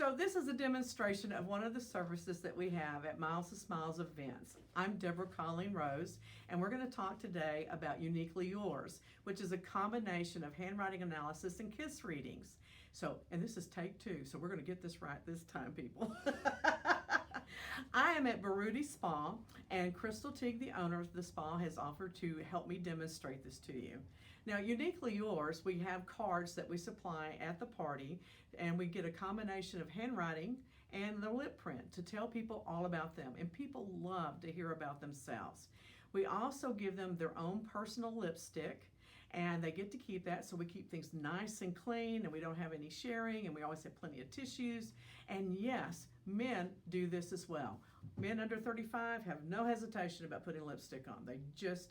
So this is a demonstration of one of the services that we have at Miles to Smiles events. I'm Deborah Colleen Rose, and we're going to talk today about Uniquely Yours, which is a combination of handwriting analysis and kiss readings. So, and this is take 2, so we're going to get this right this time, people. I am at Baruti Spa, and Crystal Teague, the owner of the spa, has offered to help me demonstrate this to you. Now, Uniquely Yours, we have cards that we supply at the party, and we get a combination of handwriting and the lip print to tell people all about them, and people love to hear about themselves. We also give them their own personal lipstick, and they get to keep that, so we keep things nice and clean, and we don't have any sharing, and we always have plenty of tissues. And yes, men do this as well. Men under 35 have no hesitation about putting lipstick on. They just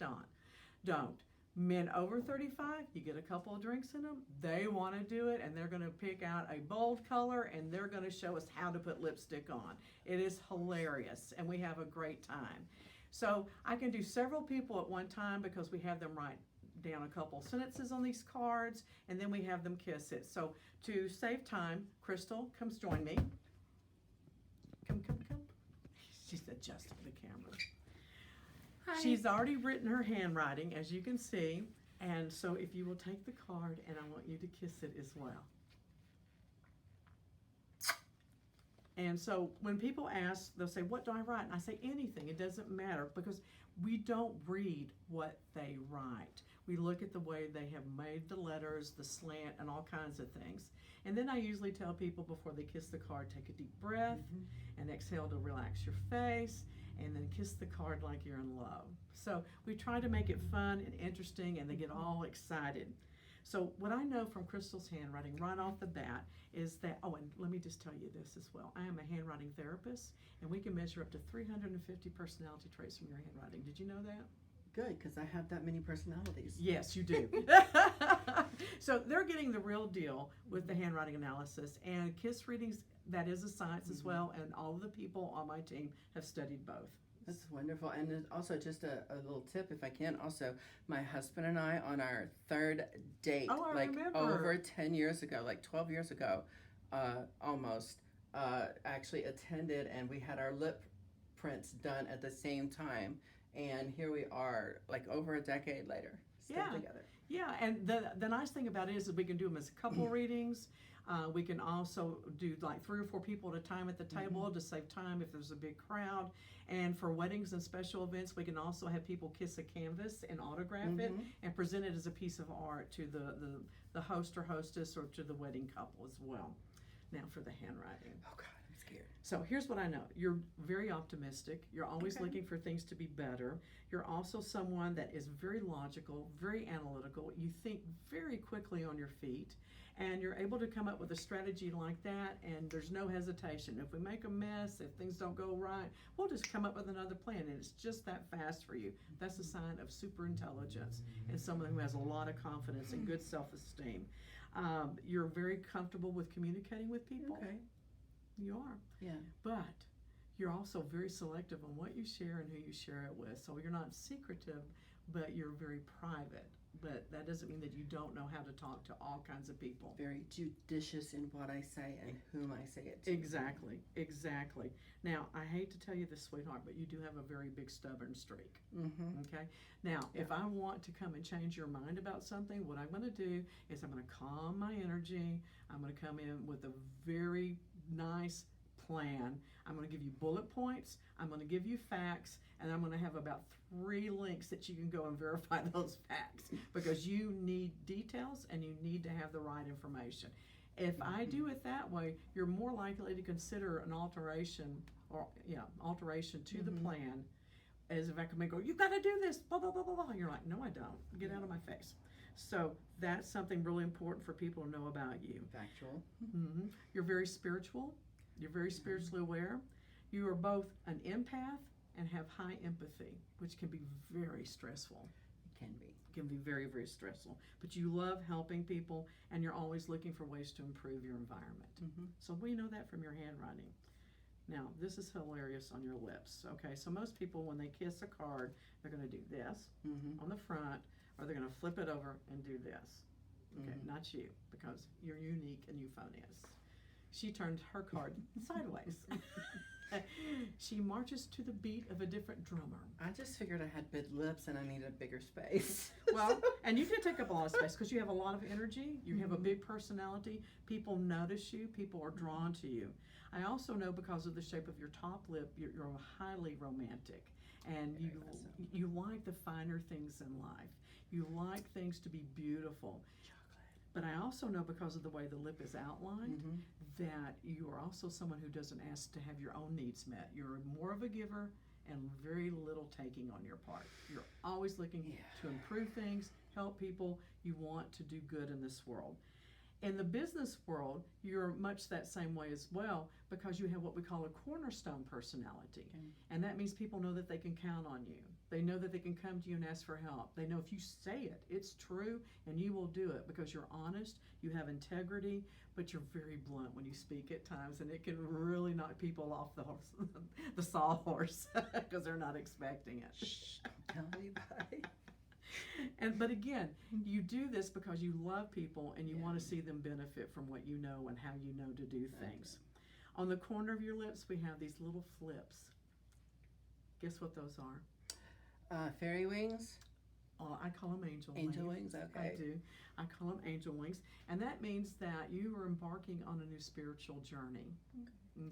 don't. Men over 35, you get a couple of drinks in them, they want to do it, and they're going to pick out a bold color, and they're going to show us how to put lipstick on. It is hilarious, and we have a great time. So I can do several people at one time because we have them write down a couple sentences on these cards, and then we have them kiss it. So to save time, Crystal comes join me. Come. She's adjusting the camera. Hi. She's already written her handwriting, as you can see, and so if you will take the card, and I want you to kiss it as well. And so when people ask, they'll say, what do I write? And I say, anything. It doesn't matter, because we don't read what they write. We look at the way they have made the letters, the slant, and all kinds of things. And then I usually tell people before they kiss the card, take a deep breath and exhale to relax your face, and then kiss the card like you're in love. So we try to make it fun and interesting, and they get all excited. So what I know from Crystal's handwriting right off the bat is that, oh, and let me just tell you this as well. I am a handwriting therapist, and we can measure up to 350 personality traits from your handwriting. Did you know that? Good, because I have that many personalities. Yes, you do. So they're getting the real deal with the handwriting analysis, and kiss readings, that is a science as well, and all of the people on my team have studied both. That's wonderful. And then also just a little tip, if I can, also my husband and I on our 3rd date, like remember. over 10 years ago, like 12 years ago, almost, actually attended, and we had our lip prints done at the same time. And here we are, like over a decade later, still together. Yeah, and the nice thing about it is that we can do them as couple readings. We can also do like 3 or 4 people at a time at the table to save time if there's a big crowd. And for weddings and special events, we can also have people kiss a canvas and autograph it and present it as a piece of art to the host or hostess or to the wedding couple as well. Now for the handwriting. Oh God, I'm scared. So here's what I know. You're very optimistic. You're always looking for things to be better. You're also someone that is very logical, very analytical. You think very quickly on your feet, and you're able to come up with a strategy like that, and there's no hesitation. If we make a mess, if things don't go right, we'll just come up with another plan, and it's just that fast for you. That's a sign of super intelligence and someone who has a lot of confidence and good self-esteem. You're very comfortable with communicating with people. Okay. You are. Yeah. But you're also very selective on what you share and who you share it with. So you're not secretive, but you're very private. But that doesn't mean that you don't know how to talk to all kinds of people. Very judicious in what I say and whom I say it to. Exactly. Now, I hate to tell you this, sweetheart, but you do have a very big stubborn streak. Okay? Now, if I want to come and change your mind about something, what I'm going to do is I'm going to calm my energy. I'm going to come in with a very nice plan. I'm going to give you bullet points, I'm going to give you facts, and I'm going to have about 3 links that you can go and verify those facts, because you need details and you need to have the right information. If I do it that way, you're more likely to consider an alteration to the plan, as if I come and go, you've got to do this, blah, blah, blah, blah, blah. You're like, no, I don't. Get out of my face. So that's something really important for people to know about you. Factual. You're very spiritual. You're very spiritually aware. You are both an empath and have high empathy, which can be very stressful. It can be. It can be very, very stressful. But you love helping people, and you're always looking for ways to improve your environment. So we know that from your handwriting. Now, this is hilarious on your lips. Okay, so most people, when they kiss a card, they're going to do this on the front, or they're going to flip it over and do this. Okay, not you, because you're unique and euphonious. She turned her card sideways. She marches to the beat of a different drummer. I just figured I had big lips and I needed a bigger space. Well, and you do take up a lot of space because you have a lot of energy. You have a big personality. People notice you. People are drawn to you. I also know because of the shape of your top lip, you're highly romantic, and you like the finer things in life. You like things to be beautiful. But I also know because of the way the lip is outlined that you are also someone who doesn't ask to have your own needs met. You're more of a giver and very little taking on your part. You're always looking to improve things, help people. You want to do good in this world. In the business world, you're much that same way as well because you have what we call a cornerstone personality. And that means people know that they can count on you. They know that they can come to you and ask for help. They know if you say it, it's true, and you will do it because you're honest, you have integrity, but you're very blunt when you speak at times, and it can really knock people off the sawhorse because they're not expecting it. Shh, don't tell anybody. But again, you do this because you love people and you want to see them benefit from what you know and how you know to do things. On the corner of your lips, we have these little flips. Guess what those are? Fairy wings? I call them angel wings. Angel wings, okay. I do. I call them angel wings. And that means that you are embarking on a new spiritual journey.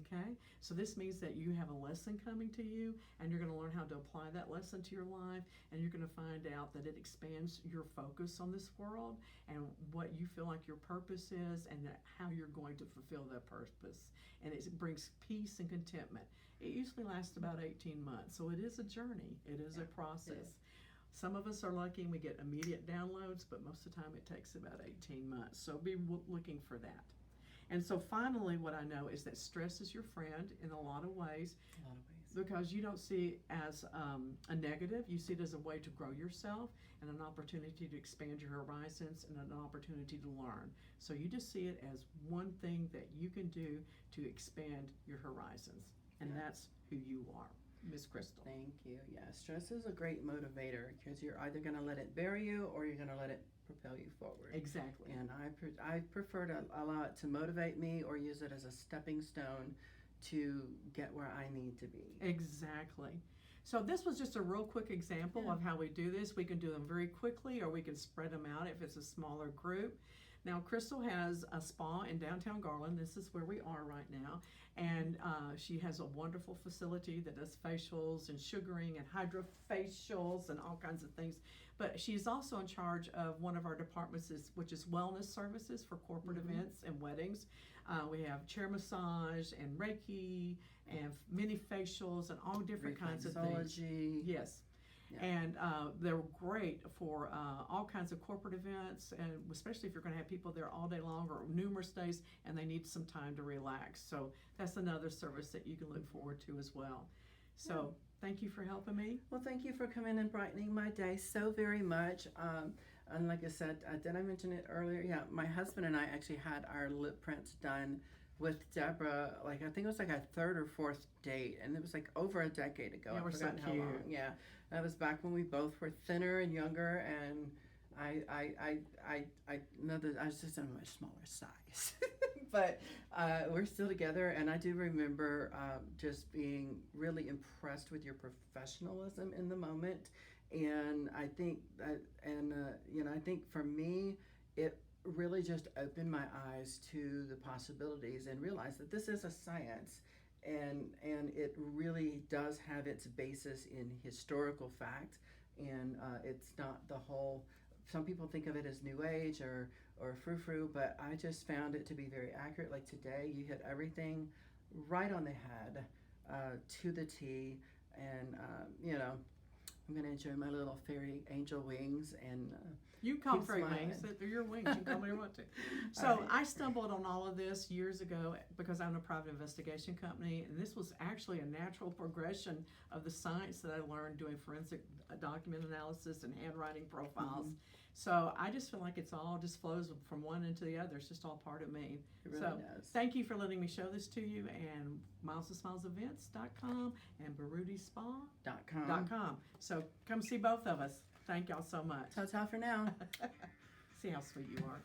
Okay? So this means that you have a lesson coming to you, and you're going to learn how to apply that lesson to your life, and you're going to find out that it expands your focus on this world and what you feel like your purpose is and how you're going to fulfill that purpose. And it brings peace and contentment. It usually lasts about 18 months, so it is a journey. It is a process. Some of us are lucky and we get immediate downloads, but most of the time it takes about 18 months. So be looking for that. And so finally, what I know is that stress is your friend in a lot of ways. Because you don't see it as a negative. You see it as a way to grow yourself and an opportunity to expand your horizons and an opportunity to learn. So you just see it as one thing that you can do to expand your horizons. And that's who you are, Miss Crystal. Thank you. Yeah, stress is a great motivator because you're either going to let it bury you or you're going to let it propel you forward. Exactly. And I prefer to allow it to motivate me or use it as a stepping stone to get where I need to be. Exactly. So this was just a real quick example of how we do this. We can do them very quickly or we can spread them out if it's a smaller group. Now, Crystal has a spa in downtown Garland. This is where we are right now. And she has a wonderful facility that does facials and sugaring and hydrofacials and all kinds of things. But she's also in charge of one of our departments, which is wellness services for corporate events and weddings. We have chair massage and Reiki and mini facials and all different kinds of things. Yes. Yeah. And they're great for all kinds of corporate events, and especially if you're going to have people there all day long or numerous days and they need some time to relax. So that's another service that you can look forward to as well. So thank you for helping me. Well, thank you for coming and brightening my day so very much. And like I said, did I mention it earlier? Yeah, my husband and I actually had our lip prints done with Deborah, like I think it was like our third or fourth date, and it was like over a decade ago. Yeah, I forgot how long. Yeah, that was back when we both were thinner and younger, and I know that I was just in a much smaller size. But we're still together, and I do remember just being really impressed with your professionalism in the moment, and I think that, and I think for me, it really just opened my eyes to the possibilities and realized that this is a science, and it really does have its basis in historical fact, and it's not the whole, some people think of it as new age or frou-frou, but I just found it to be very accurate. Like today, you hit everything right on the head, to the T, and I'm going to enjoy my little fairy angel wings and you call fairy wings. They're your wings. You can call me what you want to. So I stumbled on all of this years ago because I'm a private investigation company, and this was actually a natural progression of the science that I learned doing forensic document analysis and handwriting profiles. So I just feel like it's all just flows from one into the other. It's just all part of me. It really does. Thank you for letting me show this to you, and milesandSmilesEvents.com and BaroodySpa.com. So come see both of us. Thank y'all so much. Ta-ta for now. See how sweet you are.